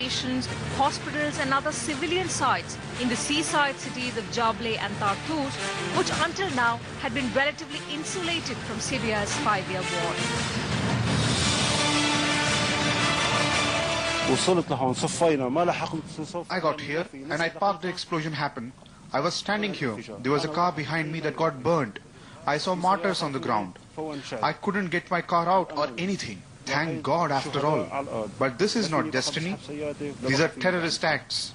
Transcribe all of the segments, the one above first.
stations, hospitals and other civilian sites in the seaside cities of Jableh and Tartus, which until now had been relatively insulated from Syria's 5-year war. I got here and I parked, the explosion happened. I was standing here. There was a car behind me that got burned. I saw mortars on the ground. I couldn't get my car out or anything. Thank God after all. But this is not destiny. These are terrorist acts.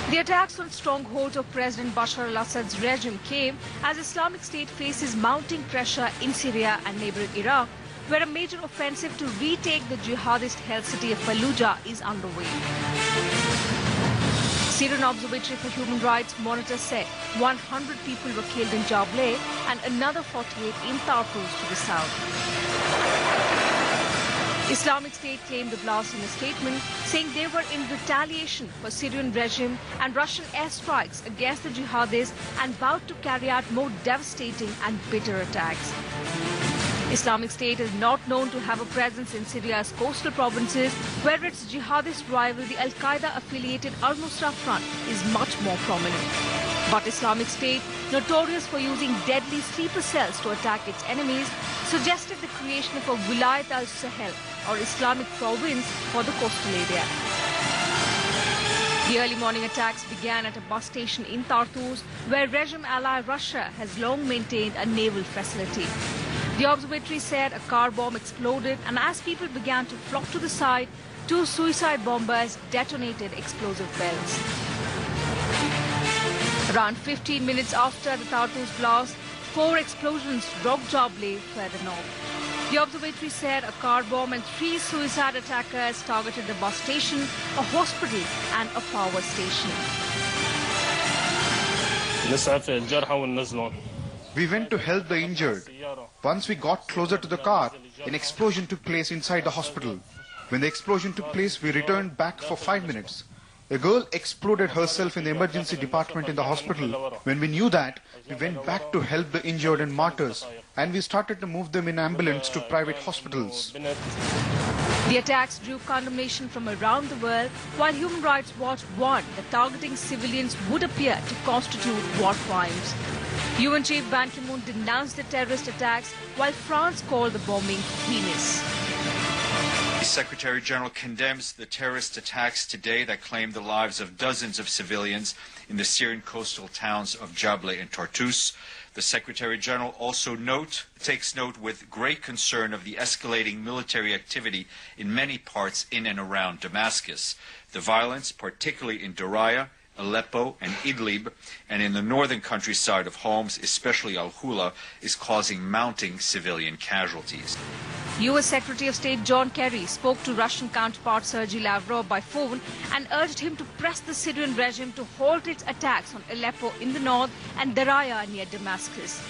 The attacks on strongholds of President Bashar al-Assad's regime came as Islamic State faces mounting pressure in Syria and neighboring Iraq, where a major offensive to retake the jihadist-held city of Fallujah is underway. Syrian Observatory for Human Rights monitor said 100 people were killed in Jableh and another 48 in Tartus to the south. Islamic State claimed the blast in a statement, saying they were in retaliation for Syrian regime and Russian airstrikes against the jihadists and vowed to carry out more devastating and bitter attacks. Islamic State is not known to have a presence in Syria's coastal provinces, where its jihadist rival, the Al-Qaeda-affiliated Al-Nusra Front, is much more prominent. But Islamic State, notorious for using deadly sleeper cells to attack its enemies, suggested the creation of a Wilayat al-Sahel, or Islamic province, for the coastal area. The early morning attacks began at a bus station in Tartus, where regime ally Russia has long maintained a naval facility. The observatory said a car bomb exploded, and as people began to flock to the site, 2 suicide bombers detonated explosive bells. Around 15 minutes after the Tartus blast, 4 explosions rocked Jableh further north. The observatory said a car bomb and 3 suicide attackers targeted the bus station, a hospital and a power station. We went to help the injured. Once we got closer to the car, an explosion took place inside the hospital. When the explosion took place, we returned back for 5 minutes. A girl exploded herself in the emergency department in the hospital. When we knew that, we went back to help the injured and martyrs, and we started to move them in ambulance to private hospitals. The attacks drew condemnation from around the world, while Human Rights Watch warned that targeting civilians would appear to constitute war crimes. UN Chief Ban Ki-moon denounced the terrorist attacks, while France called the bombing heinous. The Secretary General condemns the terrorist attacks today that claimed the lives of dozens of civilians in the Syrian coastal towns of Jableh and Tartus. The Secretary General also takes note with great concern of the escalating military activity in many parts in and around Damascus. The violence, particularly in Daraya, Aleppo and Idlib, and in the northern countryside of Homs, especially Al-Hula, is causing mounting civilian casualties. U.S. Secretary of State John Kerry spoke to Russian counterpart Sergei Lavrov by phone and urged him to press the Syrian regime to halt its attacks on Aleppo in the north and Daraya near Damascus.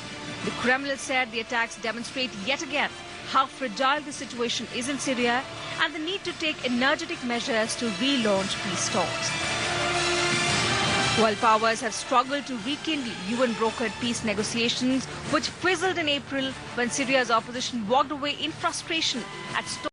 The Kremlin said the attacks demonstrate yet again how fragile the situation is in Syria and the need to take energetic measures to relaunch peace talks. World powers have struggled to rekindle UN-brokered peace negotiations, which fizzled in April when Syria's opposition walked away in frustration at